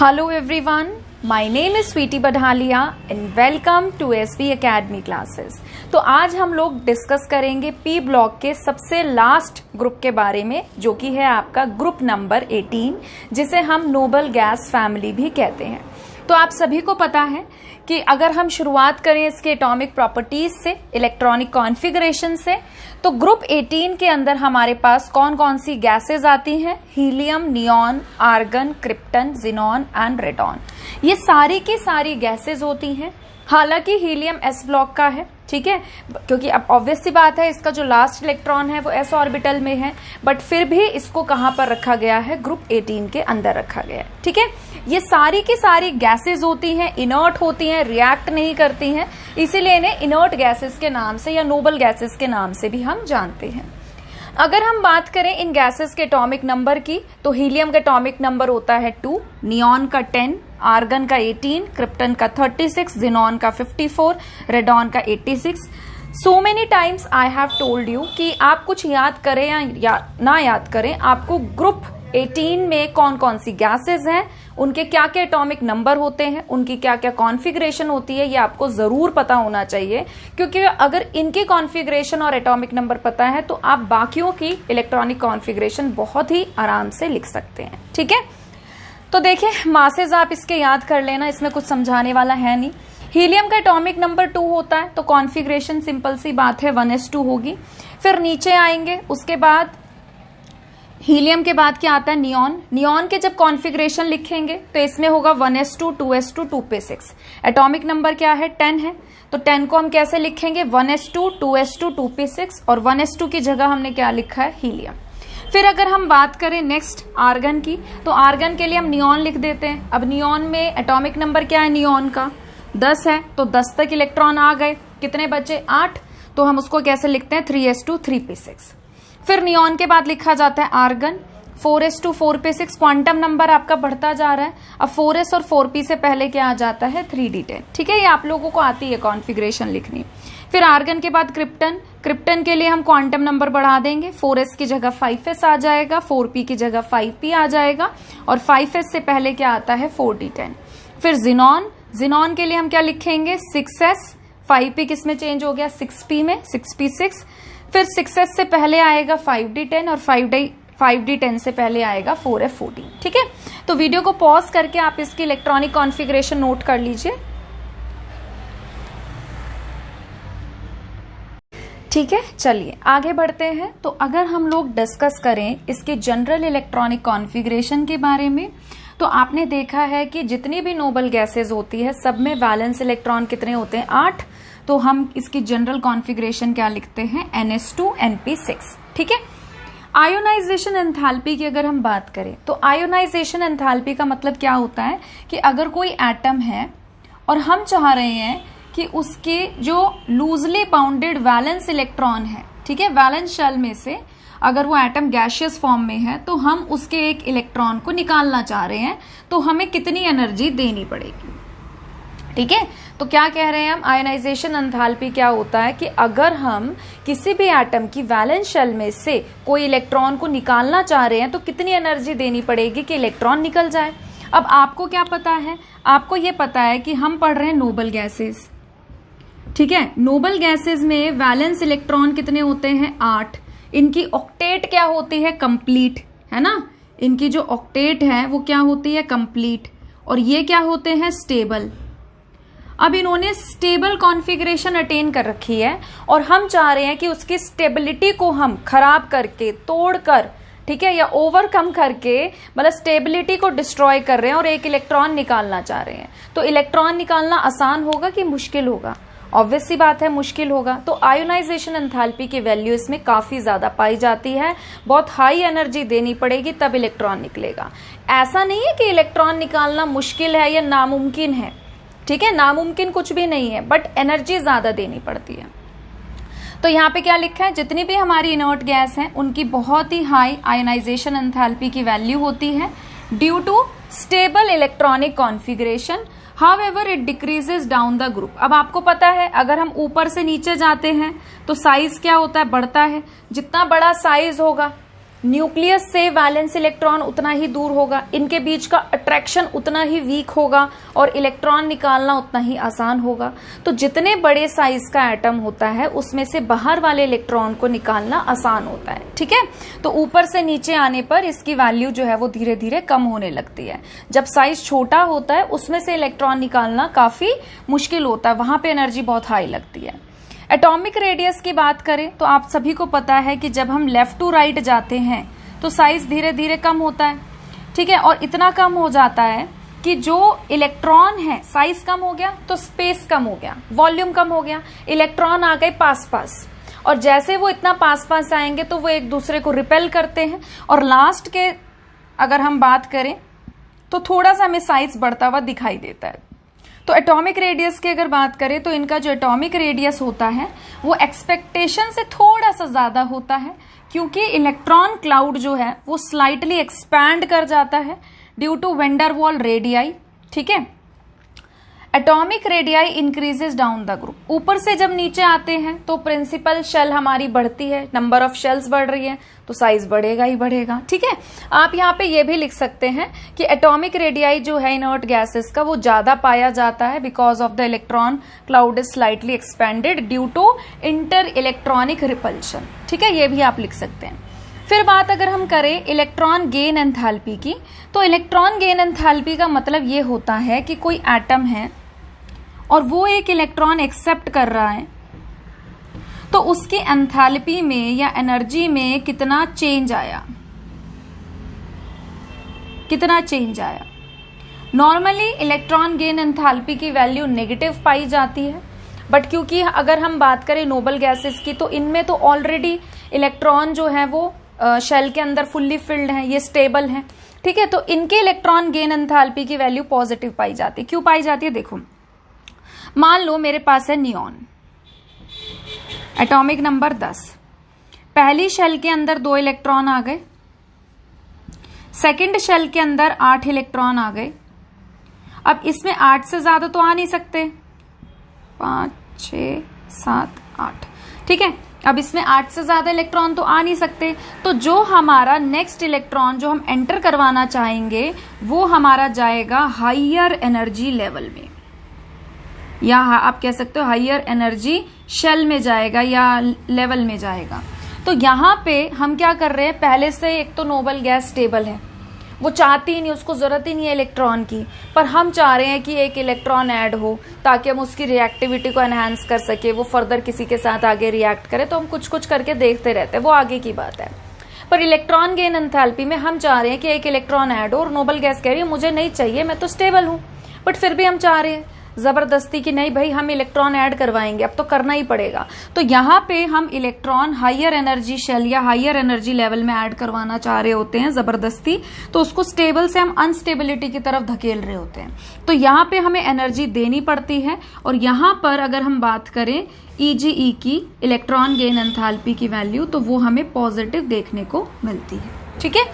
Hello everyone, my name is Sweety Badhalia and welcome to SB Academy classes। तो आज हम लोग discuss करेंगे पी ब्लॉक के सबसे लास्ट ग्रुप के बारे में, जो कि है आपका ग्रुप नंबर 18, जिसे हम नोबल गैस फैमिली भी कहते हैं। तो आप सभी को पता है कि अगर हम शुरुआत करें इसके एटॉमिक प्रॉपर्टीज से, इलेक्ट्रॉनिक कॉन्फ़िगरेशन से, तो ग्रुप 18 के अंदर हमारे पास कौन कौन सी गैसेज आती हैं? Helium, neon, argon, krypton, xenon and radon. ये सारी की सारी गैसेज होती हैं। हालांकि हीलियम एस ब्लॉक का है, ठीक है, क्योंकि अब ऑब्वियस सी बात है इसका जो लास्ट इलेक्ट्रॉन है वो एस ऑर्बिटल में है, बट फिर भी इसको कहां पर रखा गया है? ग्रुप 18 के अंदर रखा गया है, ठीक है। ये सारी की सारी गैसेज होती हैं, इनर्ट होती हैं, रिएक्ट नहीं करती हैं, इसीलिए इन्हें इनर्ट गैसेज के नाम से या नोबल गैसेज के नाम से भी हम जानते हैं। अगर हम बात करें इन गैसेस के एटॉमिक नंबर की, तो हीलियम का एटॉमिक नंबर होता है 2, नियॉन का 10, आर्गन का 18, क्रिप्टन का 36, जिनॉन का 54, रेडॉन का 86। So many times I have told you कि आप कुछ याद करें या ना याद करें, आपको ग्रुप 18 में कौन कौन सी गैसेज हैं, उनके क्या क्या एटॉमिक नंबर होते हैं, उनकी क्या क्या कॉन्फ़िगरेशन होती है, ये आपको जरूर पता होना चाहिए। क्योंकि अगर इनकी कॉन्फ़िगरेशन और एटॉमिक नंबर पता है तो आप बाकियों की इलेक्ट्रॉनिक कॉन्फ़िगरेशन बहुत ही आराम से लिख सकते हैं, ठीक है। तो देखिए, मासेज आप इसके याद कर लेना, इसमें कुछ समझाने वाला है नहीं। हीलियम का एटॉमिक नंबर 2 होता है, तो कॉन्फ़िगरेशन सिंपल सी बात है 1s2 होगी। फिर नीचे आएंगे, उसके बाद हीलियम के बाद क्या आता है? नियॉन। नियॉन के जब कॉन्फ़िगरेशन लिखेंगे तो इसमें होगा 1s2, 2s2, 2p6। Atomic number क्या है? 10 है, तो 10 को हम कैसे लिखेंगे? 1s2, 2s2, 2p6, और 1s2 की जगह हमने क्या लिखा है? हीलियम। फिर अगर हम बात करें नेक्स्ट आर्गन की, तो आर्गन के लिए हम नियॉन लिख देते हैं। अब नियॉन में एटॉमिक नंबर क्या है नियॉन का? 10 है, तो 10 तक इलेक्ट्रॉन आ गए, कितने बचे? 8, तो हम उसको कैसे लिखते हैं? 3s2, 3p6। फिर नियॉन के बाद लिखा जाता है argon, 4s2, 4p6। Quantum number आपका बढ़ता जा रहा है, अब 4s और 4p से पहले क्या आ जाता है? 3d10, ठीक है। ये आप लोगों को आती है कॉन्फ़िगरेशन लिखनी। फिर आर्गन के बाद क्रिप्टन। क्रिप्टन के लिए हम क्वांटम नंबर बढ़ा देंगे, 4s की जगह 5s आ जाएगा, 4p की जगह 5p आ जाएगा, और 5s से पहले क्या आता है? 4d10। फिर जिनॉन। जिनॉन के लिए हम क्या लिखेंगे? 6s, 5p किस में चेंज हो गया? 6p में, 6p6। फिर 6s से पहले आएगा 5d10, और 5d10 से पहले आएगा 4f14, ठीक है। तो वीडियो को पॉज करके आप इसकी इलेक्ट्रॉनिक कॉन्फ़िगरेशन नोट कर लीजिए, ठीक है। चलिए आगे बढ़ते हैं। तो अगर हम लोग डिस्कस करें इसके जनरल इलेक्ट्रॉनिक कॉन्फ़िगरेशन के बारे में, तो आपने देखा है कि जितनी भी नोबल गैसेज होती है सब में वैलेंस इलेक्ट्रॉन कितने होते हैं? 8। तो हम इसकी जनरल कॉन्फ़िगरेशन क्या लिखते हैं? NS2 NP6, ठीक है। आयोनाइजेशन एंथैल्पी की अगर हम बात करें, तो आयोनाइजेशन एंथैल्पी का मतलब क्या होता है कि अगर कोई एटम है और हम चाह रहे हैं कि उसके जो लूजली बाउंडेड वैलेंस इलेक्ट्रॉन है, ठीक है, वैलेंस शेल में से अगर वो एटम गैसियस फॉर्म में है तो हम उसके एक इलेक्ट्रॉन को निकालना चाह रहे हैं, तो हमें कितनी एनर्जी देनी पड़ेगी, ठीक है। तो क्या कह रहे हैं हम? आयोनाइजेशन एंथैल्पी क्या होता है कि अगर हम किसी भी एटम की वैलेंस शेल में से कोई इलेक्ट्रॉन को निकालना चाह रहे हैं तो कितनी एनर्जी देनी पड़ेगी कि इलेक्ट्रॉन निकल जाए। अब आपको क्या पता है? आपको ये पता है कि हम पढ़ रहे हैं नोबल गैसेज, ठीक है। नोबल गैसेज में वैलेंस इलेक्ट्रॉन कितने होते हैं? 8। इनकी ऑक्टेट क्या होती है? कंप्लीट, है ना। इनकी जो ऑक्टेट है वो क्या होती है? कंप्लीट। और ये क्या होते हैं? स्टेबल। अब इन्होंने स्टेबल कॉन्फ़िगरेशन अटेन कर रखी है और हम चाह रहे हैं कि उसकी स्टेबिलिटी को हम खराब करके, तोड़कर, ठीक है, या ओवरकम करके, मतलब स्टेबिलिटी को डिस्ट्रॉय कर रहे हैं और एक इलेक्ट्रॉन निकालना चाह रहे हैं। तो इलेक्ट्रॉन निकालना आसान होगा कि मुश्किल होगा? ऑब्वियस सी बात है, मुश्किल होगा। तो आयोनाइजेशन एंथैल्पी की वैल्यू इसमें काफी ज्यादा पाई जाती है, बहुत हाई एनर्जी देनी पड़ेगी तब इलेक्ट्रॉन निकलेगा। ऐसा नहीं है कि इलेक्ट्रॉन निकालना मुश्किल है या नामुमकिन है, ठीक है, नामुमकिन कुछ भी नहीं है, बट एनर्जी ज्यादा देनी पड़ती है। तो यहाँ पे क्या लिखा है? जितनी भी हमारी इनर्ट गैस हैं उनकी बहुत ही हाई आयोनाइजेशन एंथैल्पी की वैल्यू होती है due to stable electronic configuration. However it decreases down the group. अब आपको पता है अगर हम ऊपर से नीचे जाते हैं तो साइज क्या होता है? बढ़ता है। जितना बड़ा साइज होगा, न्यूक्लियस से वैलेंस इलेक्ट्रॉन उतना ही दूर होगा, इनके बीच का अट्रैक्शन उतना ही वीक होगा और इलेक्ट्रॉन निकालना उतना ही आसान होगा। तो जितने बड़े साइज का एटम होता है उसमें से बाहर वाले इलेक्ट्रॉन को निकालना आसान होता है, ठीक है। तो ऊपर से नीचे आने पर इसकी वैल्यू जो है वो धीरे धीरे कम होने लगती है। जब साइज छोटा होता है उसमें से इलेक्ट्रॉन निकालना काफी मुश्किल होता है, वहां पे एनर्जी बहुत हाई लगती है। एटॉमिक रेडियस की बात करें तो आप सभी को पता है कि जब हम लेफ्ट टू राइट जाते हैं तो साइज धीरे धीरे कम होता है, ठीक है। और इतना कम हो जाता है कि जो इलेक्ट्रॉन है, साइज कम हो गया तो स्पेस कम हो गया, वॉल्यूम कम हो गया, इलेक्ट्रॉन आ गए पास पास, और जैसे वो इतना पास पास आएंगे तो वो एक दूसरे को रिपेल करते हैं, और लास्ट के अगर हम बात करें तो थोड़ा सा हमें साइज बढ़ता हुआ दिखाई देता है। तो एटॉमिक रेडियस की अगर बात करें तो इनका जो एटॉमिक रेडियस होता है वो एक्सपेक्टेशन से थोड़ा सा ज्यादा होता है, क्योंकि इलेक्ट्रॉन क्लाउड जो है वो स्लाइटली एक्सपैंड कर जाता है ड्यू टू वैन डर वाल रेडियाई, ठीक है। Atomic radii increases down the group, ऊपर से जब नीचे आते हैं तो प्रिंसिपल शेल हमारी बढ़ती है, नंबर ऑफ शेल्स बढ़ रही है तो साइज बढ़ेगा ही बढ़ेगा, ठीक है। आप यहाँ पे ये भी लिख सकते हैं कि एटॉमिक रेडियाई जो है इनर्ट गैसेस का वो ज्यादा पाया जाता है because of the electron cloud is slightly expanded due to inter electronic repulsion, ठीक है, ये भी आप लिख सकते हैं। फिर बात अगर हम करें इलेक्ट्रॉन गेन एंथैल्पी की, तो इलेक्ट्रॉन गेन एंथैल्पी का मतलब ये होता है कि कोई एटम है और वो एक इलेक्ट्रॉन एक्सेप्ट कर रहा है तो उसकी एंथैल्पी में या एनर्जी में कितना चेंज आया, कितना चेंज आया। नॉर्मली इलेक्ट्रॉन गेन एंथैल्पी की वैल्यू नेगेटिव पाई जाती है, बट क्योंकि अगर हम बात करें नोबल गैसेस की तो इनमें तो ऑलरेडी इलेक्ट्रॉन जो है वो शेल के अंदर फुल्ली फिल्ड है, ये स्टेबल है, ठीक है। तो इनके इलेक्ट्रॉन गेन एंथैल्पी की वैल्यू पॉजिटिव पाई जाती है। क्यों पाई जाती है, देखो मान लो मेरे पास है नियॉन, एटॉमिक नंबर 10, पहली शेल के अंदर 2 इलेक्ट्रॉन आ गए, सेकंड शेल के अंदर 8 इलेक्ट्रॉन आ गए। अब इसमें 8 से ज्यादा तो आ नहीं सकते, 5 6 7 8, ठीक है। अब इसमें 8 से ज्यादा इलेक्ट्रॉन तो आ नहीं सकते, तो जो हमारा नेक्स्ट इलेक्ट्रॉन जो हम एंटर करवाना चाहेंगे वो हमारा जाएगा हाइयर एनर्जी लेवल में, या आप कह सकते हो हाइयर एनर्जी शेल में जाएगा या लेवल में जाएगा। तो यहाँ पे हम क्या कर रहे हैं, पहले से एक तो नोबल गैस स्टेबल है, वो चाहती ही नहीं, उसको जरूरत ही नहीं है इलेक्ट्रॉन की, पर हम चाह रहे हैं कि एक इलेक्ट्रॉन ऐड हो ताकि हम उसकी रिएक्टिविटी को एनहांस कर सके, वो फर्दर किसी के साथ आगे रिएक्ट करे। तो हम कुछ कुछ करके देखते रहते हैं, वो आगे की बात है। पर इलेक्ट्रॉन गेन एंथैल्पी में हम चाह रहे हैं कि एक इलेक्ट्रॉन ऐड हो, और नोबल गैस कह रही है मुझे नहीं चाहिए, मैं तो स्टेबल हूं, बट फिर भी हम चाह रहे हैं जबरदस्ती कि नहीं भाई हम इलेक्ट्रॉन ऐड करवाएंगे, अब तो करना ही पड़ेगा। तो यहाँ पे हम इलेक्ट्रॉन हाइयर एनर्जी शेल या हाइयर एनर्जी लेवल में ऐड करवाना चाह रहे होते हैं जबरदस्ती, तो उसको स्टेबल से हम अनस्टेबिलिटी की तरफ धकेल रहे होते हैं। तो यहाँ पे हमें एनर्जी देनी पड़ती है, और यहाँ पर अगर हम बात करें EGE की, इलेक्ट्रॉन गेन एंथैल्पी की वैल्यू, तो वो हमें पॉजिटिव देखने को मिलती है, ठीक है।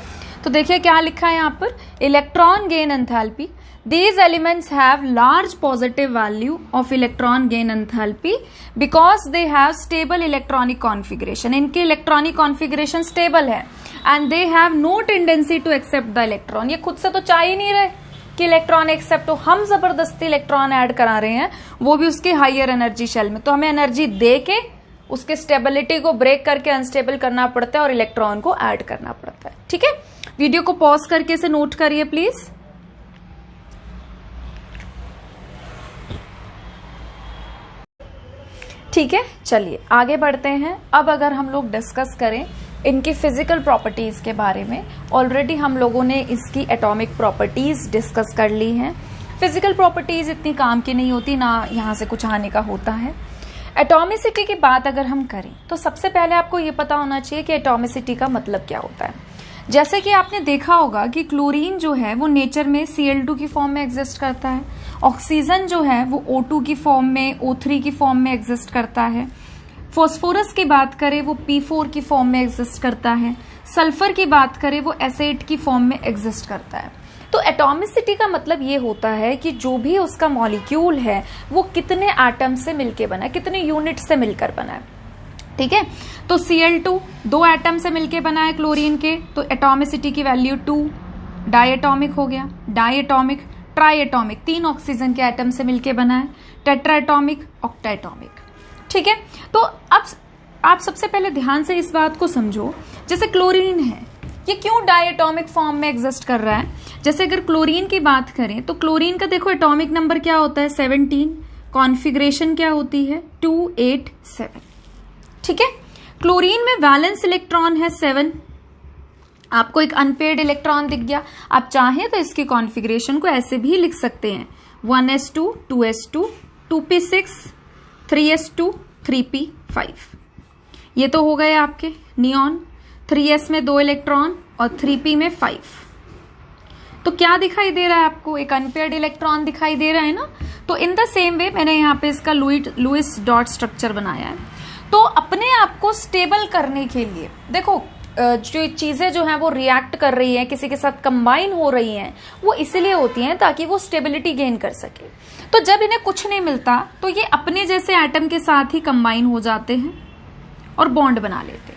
तो देखिए क्या लिखा है यहाँ पर, electron gain enthalpy, these elements have large positive value of electron gain enthalpy because they have stable electronic configuration. इनके electronic configuration stable है, and they have no tendency to accept the electron. ये खुद से तो चाह ही नहीं रहे कि इलेक्ट्रॉन एक्सेप्ट हो, हम जबरदस्ती इलेक्ट्रॉन ऐड करा रहे हैं, वो भी उसके हाइयर एनर्जी शेल में। तो हमें एनर्जी दे के उसके स्टेबिलिटी को ब्रेक करके अनस्टेबल करना पड़ता है और इलेक्ट्रॉन को ऐड करना पड़ता है, ठीक है। वीडियो को पॉज करके इसे नोट करिए प्लीज। ठीक है, चलिए आगे बढ़ते हैं। अब अगर हम लोग डिस्कस करें इनकी फिजिकल प्रॉपर्टीज के बारे में, ऑलरेडी हम लोगों ने इसकी एटॉमिक प्रॉपर्टीज डिस्कस कर ली हैं। फिजिकल प्रॉपर्टीज इतनी काम की नहीं होती, ना यहाँ से कुछ आने का होता है। एटॉमिसिटी की बात अगर हम करें तो सबसे पहले आपको ये पता होना चाहिए कि एटॉमिसिटी का मतलब क्या होता है। जैसे कि आपने देखा होगा कि क्लोरीन जो है वो नेचर में Cl2 की फॉर्म में एग्जिस्ट करता है, ऑक्सीजन जो है वो O2 की फॉर्म में, O3 की फॉर्म में एग्जिस्ट करता है, फॉस्फोरस की बात करें वो P4 की फॉर्म में एग्जिस्ट करता है, सल्फर की बात करें वो S8 की फॉर्म में एग्जिस्ट करता है। तो एटॉमिसिटी का मतलब ये होता है कि जो भी उसका मॉलिक्यूल है वो कितने एटम से मिलकर बना है, कितने यूनिट से मिलकर बना है। ठीक है। तो Cl2 दो एटम से मिलके बना है क्लोरीन के, तो एटॉमिसिटी की वैल्यू 2, डायएटॉमिक हो गया, डायएटॉमिक, ट्राइएटॉमिक, 3 ऑक्सीजन के एटम से मिलके बना है, टेट्राएटॉमिक, ऑक्टाएटॉमिक। ठीक है। तो अब आप सबसे पहले ध्यान से इस बात को समझो, जैसे क्लोरीन है ये क्यों डायएटॉमिक फॉर्म में एग्जिस्ट कर रहा है। जैसे अगर क्लोरीन की बात करें तो क्लोरीन का देखो एटॉमिक नंबर क्या होता है 17, कॉन्फ़िगरेशन क्या होती है 287। ठीक है। क्लोरीन में वैलेंस इलेक्ट्रॉन है 7, आपको एक अनपेयर्ड इलेक्ट्रॉन दिख गया। आप चाहें तो इसकी कॉन्फ़िगरेशन को ऐसे भी लिख सकते हैं 1s2 2s2 2p6 3s2 3p5। ये तो हो गए आपके नियॉन, 3s में 2 इलेक्ट्रॉन और 3p में 5। तो क्या दिखाई दे रहा है आपको, एक अनपेयर्ड इलेक्ट्रॉन दिखाई दे रहा है ना। तो इन द सेम वे मैंने यहाँ पे इसका लुईस डॉट स्ट्रक्चर बनाया है। तो अपने आप को स्टेबल करने के लिए देखो जो चीजें जो हैं वो रिएक्ट कर रही हैं, किसी के साथ कंबाइन हो रही हैं, वो इसलिए होती हैं ताकि वो स्टेबिलिटी गेन कर सके। तो जब इन्हें कुछ नहीं मिलता तो ये अपने जैसे एटम के साथ ही कंबाइन हो जाते हैं और बॉन्ड बना लेते हैं।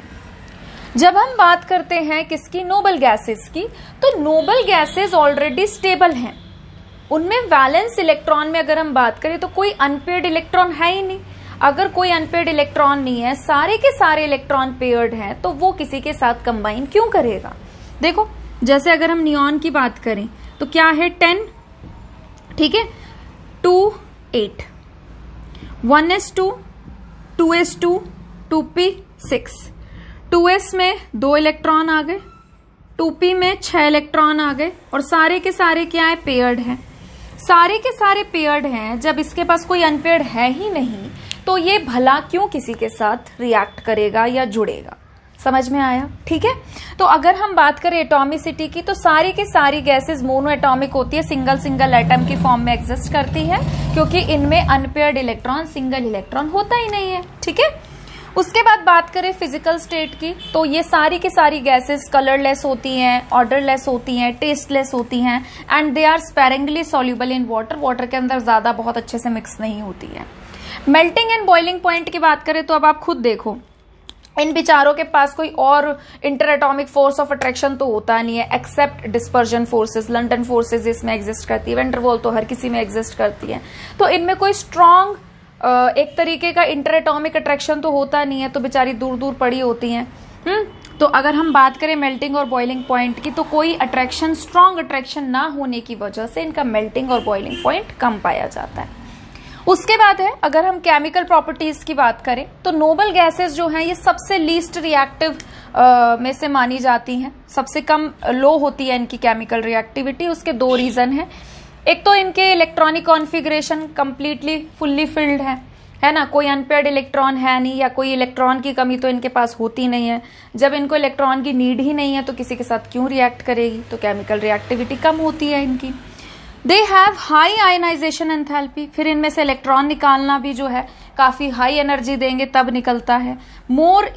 जब हम बात करते हैं किसकी, नोबल गैसेस की, तो नोबल गैसेस ऑलरेडी स्टेबल हैं। उनमें वैलेंस इलेक्ट्रॉन में अगर हम बात करें तो कोई अनपेयर्ड इलेक्ट्रॉन है ही नहीं। अगर कोई अनपेयर्ड इलेक्ट्रॉन नहीं है, सारे के सारे इलेक्ट्रॉन पेयर्ड हैं, तो वो किसी के साथ कंबाइन क्यों करेगा। देखो जैसे अगर हम नियॉन की बात करें तो क्या है 10, ठीक है, 2 8, 1s2 2s2 2p6, 2s में 2 इलेक्ट्रॉन आ गए, 2p में 6 इलेक्ट्रॉन आ गए, और सारे के सारे क्या है, पेयर्ड हैं। सारे के सारे पेयर्ड हैं, जब इसके पास कोई अनपेयर्ड है ही नहीं तो ये भला क्यों किसी के साथ रिएक्ट करेगा या जुड़ेगा। समझ में आया। ठीक है। तो अगर हम बात करें एटॉमिसिटी की, तो सारी की सारी गैसेस मोनो एटॉमिक होती है, सिंगल सिंगल एटम की फॉर्म में एग्जिस्ट करती है, क्योंकि इनमें अनपेयर्ड इलेक्ट्रॉन, सिंगल इलेक्ट्रॉन होता ही नहीं है। ठीक है। उसके बाद बात करें फिजिकल स्टेट की, तो ये सारी की सारी गैसेस कलरलेस होती हैं, ऑर्डरलेस होती हैं, टेस्टलेस होती हैं, and they are sparingly soluble in water. Water के अंदर ज्यादा बहुत अच्छे से मिक्स नहीं होती है। मेल्टिंग एंड बॉइलिंग पॉइंट की बात करें तो अब आप खुद देखो, इन बेचारों के पास कोई और inter atomic force of attraction तो होता नहीं है, except dispersion forces. London forces इसमें एग्जिस्ट करती है, वेंडरवॉल तो हर किसी में एग्जिस्ट करती है। तो इनमें कोई स्ट्रॉन्ग एक तरीके का इंटर एटॉमिक अट्रैक्शन तो होता नहीं है, तो बेचारी दूर दूर पड़ी होती हैं। तो अगर हम बात करें मेल्टिंग और बॉइलिंग पॉइंट की, तो कोई अट्रैक्शन, स्ट्रॉन्ग अट्रैक्शन ना होने की वजह से इनका मेल्टिंग और बॉइलिंग पॉइंट कम पाया जाता है। उसके बाद है, अगर हम केमिकल प्रॉपर्टीज की बात करें तो नोबल गैसेस जो हैं ये सबसे लीस्ट रिएक्टिव में से मानी जाती हैं, सबसे कम लो होती है इनकी केमिकल रिएक्टिविटी। उसके 2 रीजन है। एक तो इनके electronic configuration completely fully filled है ना, कोई अनपेयर्ड इलेक्ट्रॉन है नहीं, या कोई इलेक्ट्रॉन की कमी तो इनके पास होती नहीं है। जब इनको इलेक्ट्रॉन की नीड ही नहीं है तो किसी के साथ क्यों रिएक्ट करेगी, तो केमिकल रिएक्टिविटी कम होती है इनकी। They have high ionisation enthalpy, फिर इनमें से इलेक्ट्रॉन निकालना भी जो है काफी हाई एनर्जी देंगे तब निकलता है। More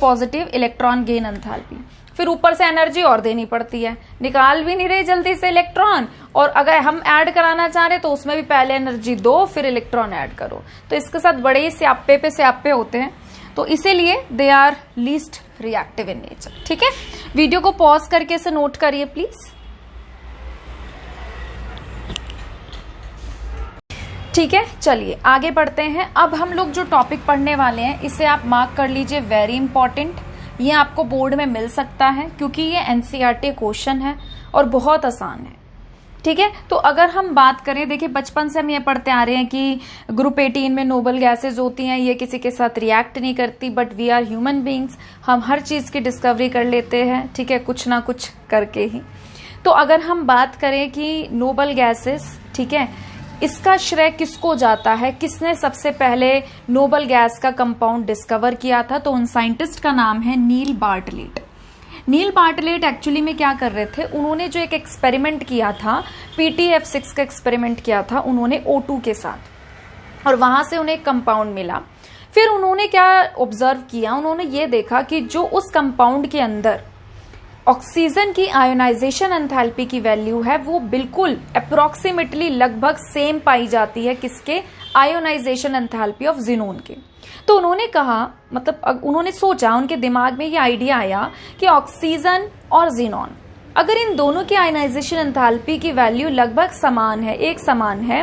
positive electron gain enthalpy, फिर ऊपर से एनर्जी और देनी पड़ती है, निकाल भी नहीं रहे जल्दी से इलेक्ट्रॉन, और अगर हम ऐड कराना चाह रहे तो उसमें भी पहले एनर्जी दो फिर इलेक्ट्रॉन ऐड करो। तो इसके साथ बड़े ही स्यापे पे स्यापे होते हैं, तो इसीलिए they are least reactive in nature. ठीक है। वीडियो को पॉज करके इसे नोट करिए प्लीज। ठीक है, चलिए आगे बढ़ते हैं। अब हम लोग जो टॉपिक पढ़ने वाले हैं इसे आप मार्क कर लीजिए, वेरी इंपॉर्टेंट। ये आपको बोर्ड में मिल सकता है क्योंकि ये एनसीईआरटी क्वेश्चन है और बहुत आसान है। ठीक है। तो अगर हम बात करें, देखिए बचपन से हम ये पढ़ते आ रहे हैं कि ग्रुप 18 में नोबल गैसेज होती हैं, ये किसी के साथ रिएक्ट नहीं करती, but we are human beings, हम हर चीज की डिस्कवरी कर लेते हैं, ठीक है, कुछ ना कुछ करके ही। तो अगर हम बात करें कि नोबल गैसेस, ठीक है, इसका श्रेय किसको जाता है, किसने सबसे पहले नोबल गैस का कंपाउंड डिस्कवर किया था, तो उन साइंटिस्ट का नाम है नील बार्टलेट। नील बार्टलेट एक्चुअली में क्या कर रहे थे, उन्होंने जो एक एक्सपेरिमेंट किया था, PTF6 का एक्सपेरिमेंट किया था उन्होंने O2 के साथ, और वहां से उन्हें एक कंपाउंड मिला। फिर उन्होंने क्या ऑब्जर्व किया, उन्होंने ये देखा कि जो उस कंपाउंड के अंदर ऑक्सीजन की आयोनाइजेशन एंथैल्पी की वैल्यू है वो बिल्कुल अप्रोक्सीमेटली लगभग सेम पाई जाती है किसके, आयोनाइजेशन एंथैल्पी ऑफ जिनोन के। तो उन्होंने कहा, मतलब उन्होंने सोचा, उनके दिमाग में ये आइडिया आया कि ऑक्सीजन और जिनोन, अगर इन दोनों की आयोनाइजेशन एंथैल्पी की वैल्यू लगभग समान है, एक समान है,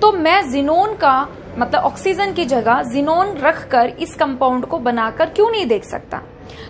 तो मैं जिनोन का मतलब ऑक्सीजन की जगह जिनोन रखकर इस कंपाउंड को बनाकर क्यों नहीं देख सकता।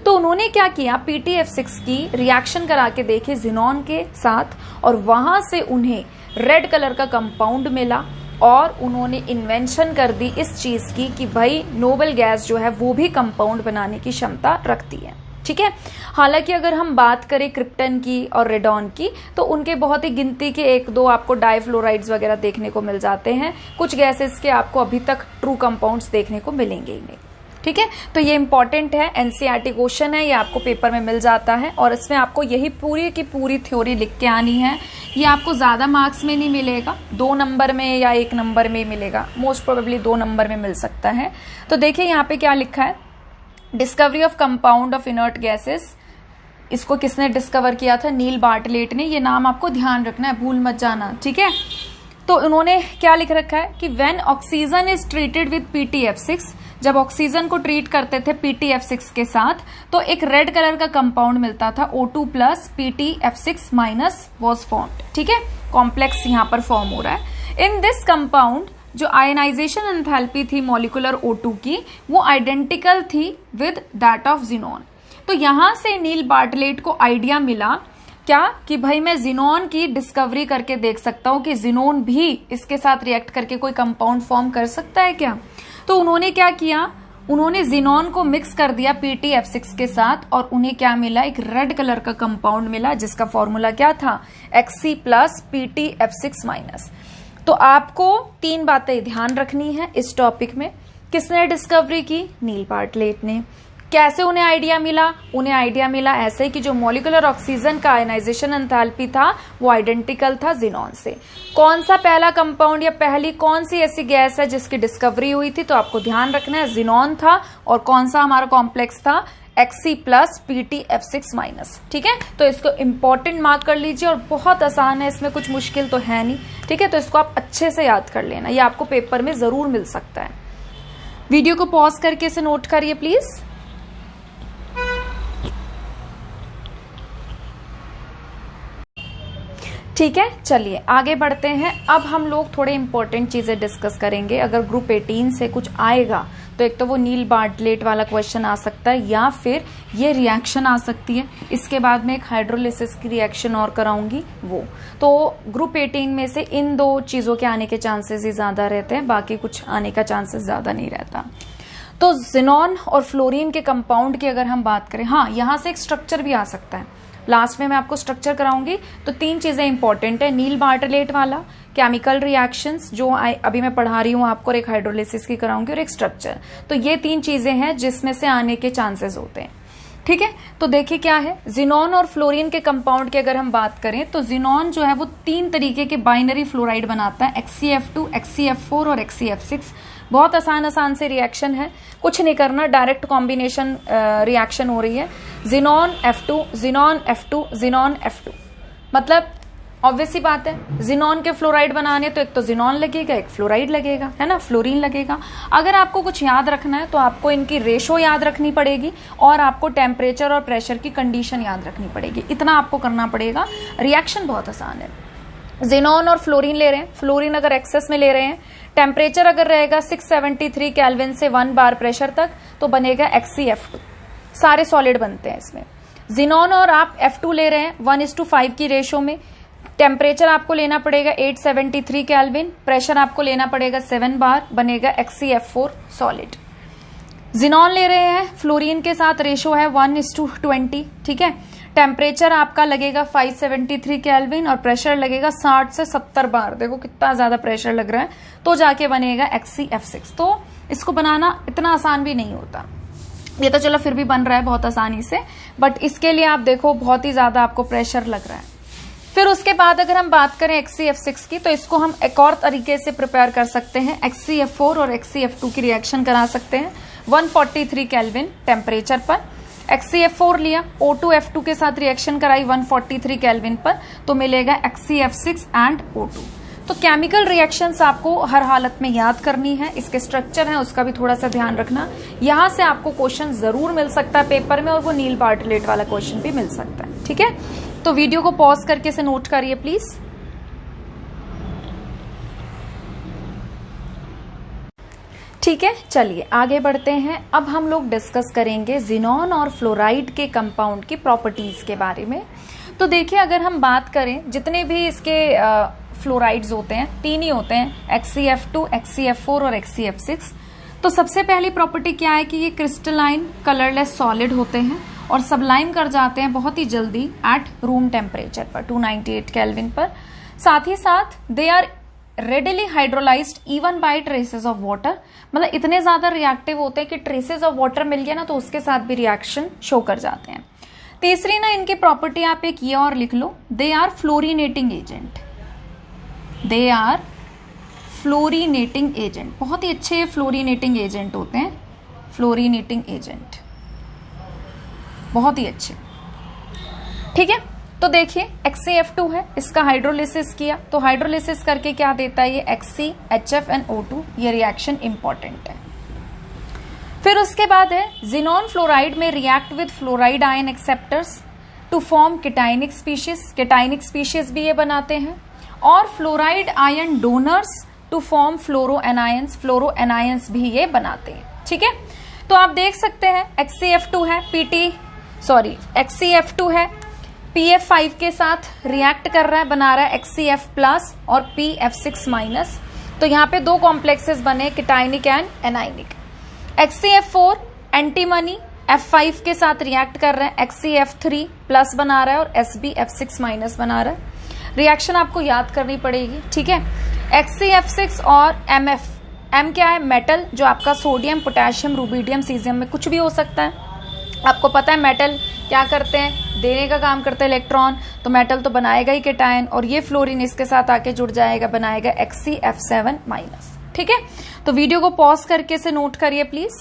तो उन्होंने क्या किया, PTF6 की रिएक्शन करा के देखे जिनोन के साथ, और वहां से उन्हें रेड कलर का कंपाउंड मिला और उन्होंने इन्वेंशन कर दी इस चीज की कि भाई नोबल गैस जो है वो भी कंपाउंड बनाने की क्षमता रखती है। ठीक है। हालांकि अगर हम बात करें क्रिप्टन की और रेडॉन की, तो उनके बहुत ही गिनती के एक दो आपको डाइफ्लोराइड्स वगैरह देखने को मिल जाते हैं, कुछ गैसेस के आपको अभी तक ट्रू कंपाउंड्स देखने को मिलेंगे ही नहीं। ठीक है, तो ये इंपॉर्टेंट है, एनसीईआरटी क्वेश्चन है, ये आपको पेपर में मिल जाता है और इसमें आपको यही पूरी की पूरी थ्योरी लिख के आनी है। ये आपको ज्यादा मार्क्स में नहीं मिलेगा, 2 नंबर में या 1 नंबर में मिलेगा, मोस्ट प्रोबेबली 2 नंबर में मिल सकता है। तो देखिए यहाँ पे क्या लिखा है, discovery of compound of inert gases, इसको किसने डिस्कवर किया था, नील बार्टलेट ने। ये नाम आपको ध्यान रखना है, भूल मत जाना। ठीक है, तो उन्होंने क्या लिख रखा है कि when oxygen is treated with PTF6, जब ऑक्सीजन को ट्रीट करते थे PTF6 के साथ, तो एक रेड कलर का कंपाउंड मिलता था, O2 plus PTF6 minus was formed. ठीक है, कॉम्प्लेक्स यहां पर फॉर्म हो रहा है। इन दिस कंपाउंड जो आयनाइजेशन एंथैल्पी थी मॉलिक्यूलर O2 की, वो आइडेंटिकल थी विद दैट ऑफ जिनोन। तो यहां से नील बार्टलेट को आइडिया मिला क्या कि भाई मैं जिनोन की डिस्कवरी करके देख सकता हूं कि जिनोन भी इसके साथ रिएक्ट करके कोई कंपाउंड फॉर्म कर सकता है क्या। तो उन्होंने क्या किया, उन्होंने जिनोन को मिक्स कर दिया PTF6 के साथ और उन्हें क्या मिला, एक रेड कलर का कंपाउंड मिला जिसका फॉर्मूला क्या था, Xc प्लस PTF6 माइनस। तो आपको 3 बातें ध्यान रखनी है इस टॉपिक में। किसने डिस्कवरी की, नील बार्टलेट ने। कैसे उन्हें आइडिया मिला, उन्हें आइडिया मिला ऐसे कि जो मॉलिक्यूलर ऑक्सीजन का आयनाइजेशन एंथैल्पी था वो आइडेंटिकल था जिनोन से। कौन सा पहला कंपाउंड या पहली कौन सी ऐसी गैस है जिसकी डिस्कवरी हुई थी, तो आपको ध्यान रखना है जिनोन था। और कौन सा हमारा कॉम्प्लेक्स था, Xc प्लस PTF6 माइनस। ठीक है, तो इसको इंपॉर्टेंट मार्क कर लीजिए और बहुत आसान है, इसमें कुछ मुश्किल तो है नहीं। ठीक है, तो इसको आप अच्छे से याद कर लेना, ये आपको पेपर में जरूर मिल सकता है। वीडियो को पॉज करके इसे नोट करिए प्लीज। ठीक है, चलिए आगे बढ़ते हैं। अब हम लोग थोड़े इंपॉर्टेंट चीजें डिस्कस करेंगे। अगर ग्रुप 18 से कुछ आएगा तो एक तो वो नील बार्टलेट वाला क्वेश्चन आ सकता है या फिर ये रिएक्शन आ सकती है। इसके बाद में एक हाइड्रोलिसिस की रिएक्शन और कराऊंगी वो। तो ग्रुप 18 में से इन 2 चीजों के आने के चांसेस ही ज्यादा रहते हैं, बाकी कुछ आने का चांसेस ज्यादा नहीं रहता। तो जिनोन और फ्लोरीन के कंपाउंड की अगर हम बात करें, हाँ यहां से एक स्ट्रक्चर भी आ सकता है, लास्ट में मैं आपको स्ट्रक्चर कराऊंगी। तो 3 चीजें इंपॉर्टेंट है, नील बार्टलेट वाला, केमिकल रिएक्शंस जो अभी मैं पढ़ा रही हूं आपको, और एक हाइड्रोलिसिस की कराऊंगी और एक स्ट्रक्चर। तो ये 3 चीजें हैं जिसमें से आने के चांसेस होते हैं। ठीक है, तो देखिए क्या है, जिनोन और फ्लोरीन के कंपाउंड की अगर हम बात करें तो जिनोन जो है वो 3 तरीके के बाइनरी फ्लोराइड बनाता है, XCF2, XCF4 और XCF6। बहुत आसान से रिएक्शन है, कुछ नहीं करना, डायरेक्ट कॉम्बिनेशन रिएक्शन हो रही है। Xenon F2, xenon F2, xenon F2। मतलब ऑब्वियस सी बात है, जिनोन के फ्लोराइड बनाने तो एक तो जिनोन लगेगा, एक फ्लोराइड लगेगा, है ना, फ्लोरीन लगेगा। अगर आपको कुछ याद रखना है तो आपको इनकी रेशो याद रखनी पड़ेगी और आपको टेम्परेचर और प्रेशर की कंडीशन याद रखनी पड़ेगी, इतना आपको करना पड़ेगा। रिएक्शन बहुत आसान है। जिनोन और फ्लोरीन ले रहे हैं, फ्लोरीन अगर एक्सेस में ले रहे हैं, टेम्परेचर अगर रहेगा 673 केल्विन से 1 बार प्रेशर तक, तो बनेगा XCF2। सारे सॉलिड बनते हैं इसमें। जिनोन और आप F2 ले रहे हैं 1:5 की रेशो में, टेम्परेचर आपको लेना पड़ेगा 873 केल्विन, प्रेशर आपको लेना पड़ेगा 7 बार, बनेगा XCF4 सॉलिड। जिनोन ले रहे हैं फ्लोरीन के साथ, रेशो है 1:20। ठीक है, टेम्परेचर आपका लगेगा 573 केल्विन और प्रेशर लगेगा 60 से 70 बार। देखो कितना ज्यादा प्रेशर लग रहा है, तो जाके बनेगा XCF6। तो इसको बनाना इतना आसान भी नहीं होता, ये तो चलो फिर भी बन रहा है बहुत आसानी से, बट इसके लिए आप देखो बहुत ही ज्यादा आपको प्रेशर लग रहा है। फिर उसके बाद अगर हम बात करें XCF6 की, तो इसको हम एक और तरीके से प्रिपेयर कर सकते हैं। XCF4 और XCF2 की रिएक्शन करा सकते हैं 143 केल्विन टेम्परेचर पर। XCF4 लिया, O2F2 के साथ रिएक्शन कराई 143 केल्विन पर, तो मिलेगा XCF6 एंड O2। तो केमिकल रिएक्शंस आपको हर हालत में याद करनी है, इसके स्ट्रक्चर है उसका भी थोड़ा सा ध्यान रखना। यहां से आपको क्वेश्चन जरूर मिल सकता है पेपर में, और वो नील बार्टलेट वाला क्वेश्चन भी मिल सकता है। ठीक है, तो वीडियो को पॉज करके इसे नोट करिए प्लीज। ठीक है, चलिए आगे बढ़ते हैं। अब हम लोग डिस्कस करेंगे जिनॉन और फ्लोराइड के कंपाउंड की प्रॉपर्टीज के बारे में। तो देखिए, अगर हम बात करें जितने भी इसके फ्लोराइड्स होते हैं, 3 ही होते हैं, XCF2, XCF4 और XCF6। तो सबसे पहली प्रॉपर्टी क्या है कि ये क्रिस्टलाइन कलरलेस सॉलिड होते हैं और सबलाइम कर जाते हैं बहुत ही जल्दी एट रूम टेम्परेचर पर 298 केल्विन पर। साथ ही साथ they are readily hydrolysed even by traces of water, मतलब इतने ज्यादा रिएक्टिव होते हैं कि ट्रेसेस ऑफ वाटर मिल गया ना तो उसके साथ भी रिएक्शन शो कर जाते हैं। तीसरी ना इनकी प्रॉपर्टी आप एक ये और लिख लो, they are fluorinating agent. They are fluorinating agent, बहुत ही अच्छे फ्लोरिनेटिंग एजेंट होते हैं, फ्लोरिनेटिंग एजेंट बहुत ही अच्छे। ठीक है, तो देखिए XCF2 है, इसका हाइड्रोलिसिस किया तो हाइड्रोलिसिस करके क्या देता है ये HCHFnO2, ये रिएक्शन इंपॉर्टेंट है। फिर उसके बाद है जिनॉन फ्लोराइड में react with fluoride ion acceptors to form cationic species, cationic species भी ये बनाते हैं, और fluoride ion donors to form fluoroanions, fluoroanions भी ये बनाते हैं। ठीक है, तो आप देख सकते हैं XCF2 है, XCF2 है PF5 के साथ रिएक्ट कर रहा है, बना रहा है XCF प्लस और PF6 माइनस। तो यहाँ पे 2 कॉम्प्लेक्सेस बने, केटाइनिक and anionic. XCF4 antimony F5 के साथ रिएक्ट कर रहा है, XCF3 प्लस बना रहा है और SbF6 माइनस बना रहा है। रिएक्शन आपको याद करनी पड़ेगी। ठीक है, XCF6 और MF, M क्या है, मेटल, जो आपका सोडियम, पोटेशियम, रुबिडियम, सीजियम में कुछ भी हो सकता है। आपको पता है मेटल क्या करते हैं, देने का काम करते हैं इलेक्ट्रॉन, तो मेटल तो बनाएगा ही केटायन, और ये फ्लोरीन इसके साथ आके जुड़ जाएगा, बनाएगा XCF7 माइनस। ठीक है, तो वीडियो को पॉज करके इसे नोट करिए प्लीज।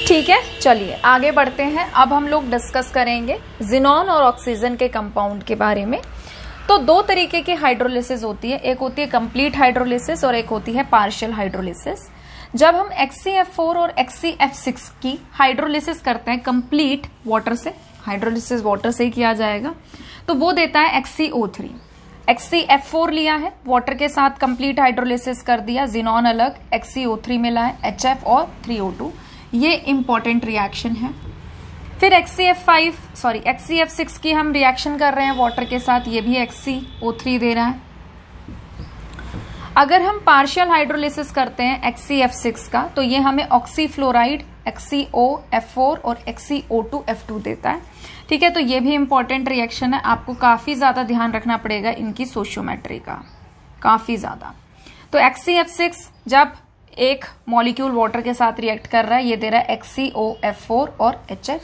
ठीक है, चलिए आगे बढ़ते हैं। अब हम लोग डिस्कस करेंगे जिनॉन और ऑक्सीजन के कंपाउंड के बारे में। तो 2 तरीके की हाइड्रोलिसिस होती है, एक होती है कंप्लीट हाइड्रोलिसिस और एक होती है पार्शियल हाइड्रोलिसिस। जब हम XCF4 और XCF6 की हाइड्रोलिसिस करते हैं कंप्लीट वाटर से, हाइड्रोलिसिस वाटर से ही किया जाएगा, तो वो देता है XCO3। XCF4 लिया है, वाटर के साथ कंप्लीट हाइड्रोलिसिस कर दिया, जिनॉन अलग, XCO3 मिला है, HF और 3O2, ये इंपॉर्टेंट रिएक्शन है। फिर XCF6 की हम रिएक्शन कर रहे हैं वाटर के साथ, ये भी XCO3 दे रहा है। अगर हम पार्शियल हाइड्रोलिसिस करते हैं XCF6 का, तो ये हमें ऑक्सीफ्लोराइड XCOF4 और XCO2F2 देता है। ठीक है, तो ये भी इंपॉर्टेंट रिएक्शन है, आपको काफी ज्यादा ध्यान रखना पड़ेगा इनकी सोशियोमेट्री का, काफी ज्यादा। तो XCF6 जब एक मॉलिक्यूल वाटर के साथ रिएक्ट कर रहा है, ये दे रहा है XCOF4 और HF।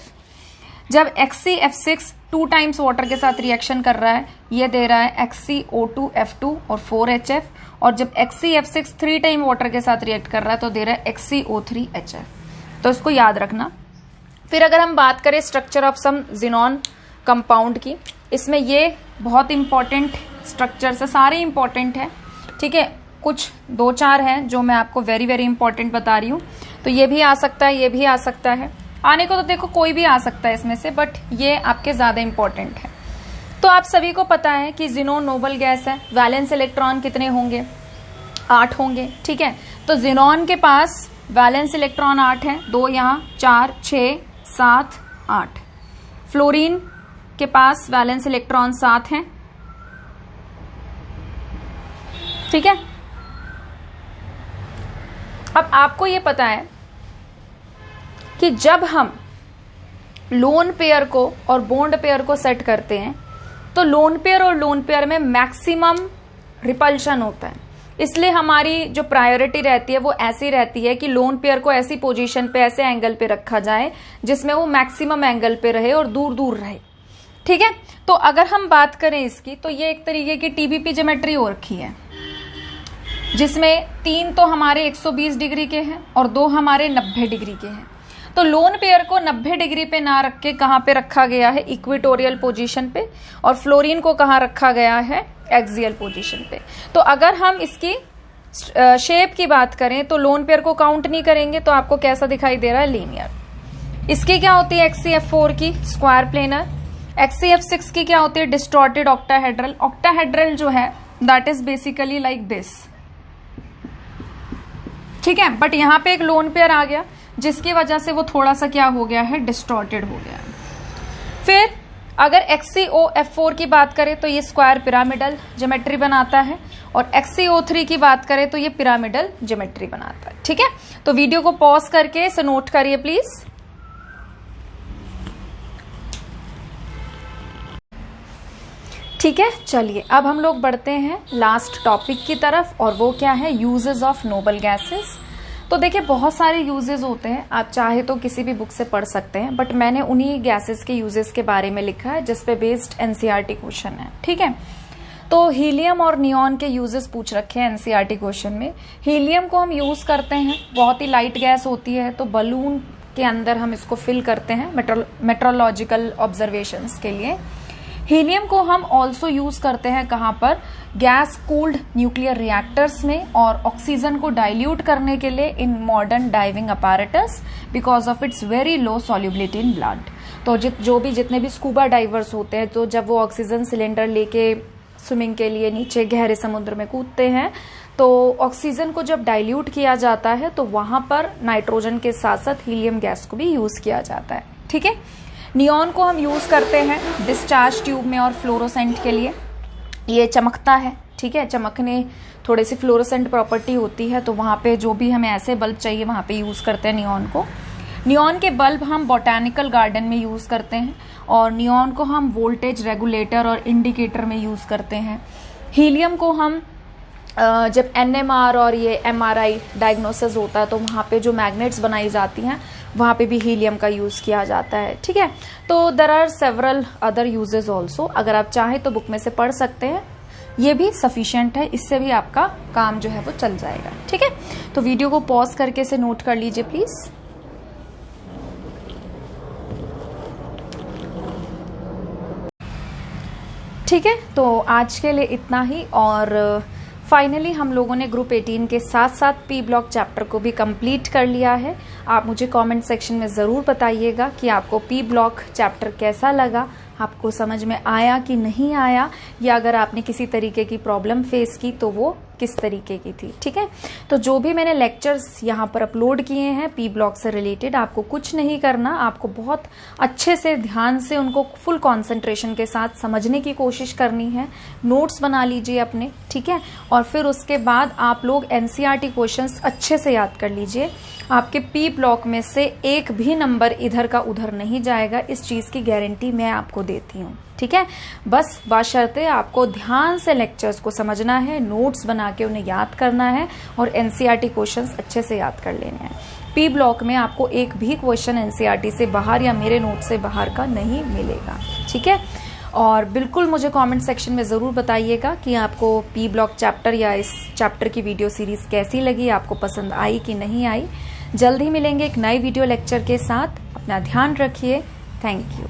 जब XCF6 2 टाइम्स वाटर के साथ रिएक्शन कर रहा है, ये दे रहा है XCO2F2 और 4HF, और जब XCF6 3 टाइम वाटर के साथ रिएक्ट कर रहा है तो दे रहा है XCO3HF। तो इसको याद रखना। फिर अगर हम बात करें structure of some xenon compound की, इसमें ये बहुत इंपॉर्टेंट स्ट्रक्चर्स है, सारे इंपॉर्टेंट है। ठीक है, कुछ 2-4 हैं जो मैं आपको वेरी वेरी इंपॉर्टेंट बता रही हूँ। तो ये भी आ सकता है, ये भी आ सकता है, आने को तो देखो कोई भी आ सकता है इसमें से, बट ये आपके ज्यादा इंपॉर्टेंट है। तो आप सभी को पता है कि जिनोन नोबल गैस है, वैलेंस इलेक्ट्रॉन कितने होंगे, 8 होंगे। ठीक है, तो जिनोन के पास वैलेंस इलेक्ट्रॉन 8 है, 2 यहाँ, 4, 6, 7, 8। फ्लोरीन के पास वैलेंस इलेक्ट्रॉन 7 हैं। ठीक है, अब आपको ये पता है कि जब हम लोन पेयर को और बॉन्ड पेयर को सेट करते हैं तो लोन पेयर और लोन पेयर में मैक्सिमम रिपल्शन होता है, इसलिए हमारी जो प्रायोरिटी रहती है वो ऐसी रहती है कि लोन पेयर को ऐसी पोजीशन पे, ऐसे एंगल पे रखा जाए जिसमें वो मैक्सिमम एंगल पे रहे और दूर दूर रहे। ठीक है, तो अगर हम बात करें इसकी, तो ये एक तरीके की टीबीपी ज्योमेट्री हो रखी है। जिसमें 3 तो हमारे 120 डिग्री के हैं और 2 हमारे 90 डिग्री के हैं। तो लोन पेयर को 90 डिग्री पे ना रख के कहाँ पे रखा गया है, इक्वेटोरियल पोजीशन पे, और फ्लोरीन को कहाँ रखा गया है, एक्सियल पोजीशन पे। तो अगर हम इसकी शेप की बात करें तो लोन पेयर को काउंट नहीं करेंगे तो आपको कैसा दिखाई दे रहा है, लीनियर। इसकी क्या होती है XCF4 की, स्क्वायर प्लेनर। XCF6 की क्या होती है, डिस्टॉर्टेड ऑक्टाहेड्रल। ऑक्टाहेड्रल जो है that is basically like this, ठीक है। बट यहां पे एक लोन पेयर आ गया जिसकी वजह से वो थोड़ा सा क्या हो गया है, डिस्टॉर्टेड हो गया है। फिर अगर XCOF4 की बात करें तो ये स्क्वायर पिरामिडल ज्योमेट्री बनाता है, और XCO3 की बात करें तो ये पिरामिडल ज्योमेट्री बनाता है, ठीक है। तो वीडियो को पॉज करके इसे नोट करिए प्लीज। ठीक है, चलिए अब हम लोग बढ़ते हैं लास्ट टॉपिक की तरफ, और वो क्या है, यूजेस ऑफ नोबल गैसेस। तो देखिए बहुत सारे यूजेस होते हैं, आप चाहे तो किसी भी बुक से पढ़ सकते हैं, बट मैंने उन्हीं गैसेस के यूजेस के बारे में लिखा है जिस पे बेस्ड एनसीईआरटी क्वेश्चन है, ठीक है। तो हीलियम और नियॉन के यूजेस पूछ रखे हैं एनसीईआरटी क्वेश्चन में। हीलियम को हम यूज करते हैं, बहुत ही लाइट गैस होती है, तो बलून के अंदर हम इसको फिल करते हैं मेट्रोलॉजिकल ऑब्जर्वेशंस के लिए। हीलियम को हम ऑल्सो यूज करते हैं कहाँ पर, गैस कूल्ड न्यूक्लियर रिएक्टर्स में, और ऑक्सीजन को डाइल्यूट करने के लिए in modern diving apparatus because of its very low solubility in blood. तो जितने भी स्कूबा डाइवर्स होते हैं, तो जब वो ऑक्सीजन सिलेंडर लेके स्विमिंग के लिए नीचे गहरे समुद्र में कूदते हैं, तो ऑक्सीजन को जब डाइल्यूट किया जाता है तो वहां पर नाइट्रोजन के साथ साथ हीलियम गैस को भी यूज किया जाता है, ठीक है। नियॉन को हम यूज करते हैं डिस्चार्ज ट्यूब में और फ्लोरोसेंट के लिए, ये चमकता है, ठीक है। चमकने थोड़े सी फ्लोरोसेंट प्रॉपर्टी होती है, तो वहां पे जो भी हमें ऐसे बल्ब चाहिए वहां पे यूज करते हैं नियॉन को। नियॉन के बल्ब हम बोटेनिकल गार्डन में यूज करते हैं, और नियॉन को हम वोल्टेज रेगुलेटर और इंडिकेटर में यूज करते हैं। हीलियम को हम जब NMR और ये MRI डायग्नोसिस होता है तो वहां पे जो मैग्नेट्स बनाई जाती हैं वहां पे भी हीलियम का यूज किया जाता है, ठीक है। तो there are several other uses also, अगर आप चाहें तो बुक में से पढ़ सकते हैं, ये भी सफिशिएंट है, इससे भी आपका काम जो है वो चल जाएगा, ठीक है। तो वीडियो को पॉज करके इसे नोट कर लीजिए प्लीज। ठीक है, तो आज के लिए इतना ही, और फाइनली हम लोगों ने ग्रुप 18 के साथ साथ पी ब्लॉक चैप्टर को भी कंप्लीट कर लिया है। आप मुझे कमेंट सेक्शन में ज़रूर बताइएगा कि आपको पी ब्लॉक चैप्टर कैसा लगा, आपको समझ में आया कि नहीं आया, या अगर आपने किसी तरीके की प्रॉब्लम फेस की तो वो किस तरीके की थी, ठीक है। तो जो भी मैंने लेक्चर्स यहाँ पर अपलोड किए हैं पी ब्लॉक से रिलेटेड, आपको कुछ नहीं करना, आपको बहुत अच्छे से ध्यान से उनको फुल कंसंट्रेशन के साथ समझने की कोशिश करनी है। नोट्स बना लीजिए अपने, ठीक है, और फिर उसके बाद आप लोग एनसीईआरटी क्वेश्चंस अच्छे से याद कर लीजिए। आपके पी ब्लॉक में से एक भी नंबर इधर का उधर नहीं जाएगा, इस चीज की गारंटी मैं आपको देती हूँ, ठीक है। बस बशर्ते आपको ध्यान से लेक्चर्स को समझना है, नोट्स बना के उन्हें याद करना है, और एनसीईआरटी क्वेश्चंस अच्छे से याद कर लेने हैं। पी ब्लॉक में आपको एक भी क्वेश्चन एनसीईआरटी से बाहर या मेरे नोट से बाहर का नहीं मिलेगा, ठीक है। और बिल्कुल मुझे कमेंट सेक्शन में ज़रूर बताइएगा कि आपको पी ब्लॉक चैप्टर या इस चैप्टर की वीडियो सीरीज कैसी लगी, आपको पसंद आई कि नहीं आई। जल्द ही मिलेंगे एक नई वीडियो लेक्चर के साथ, अपना ध्यान रखिए, थैंक यू।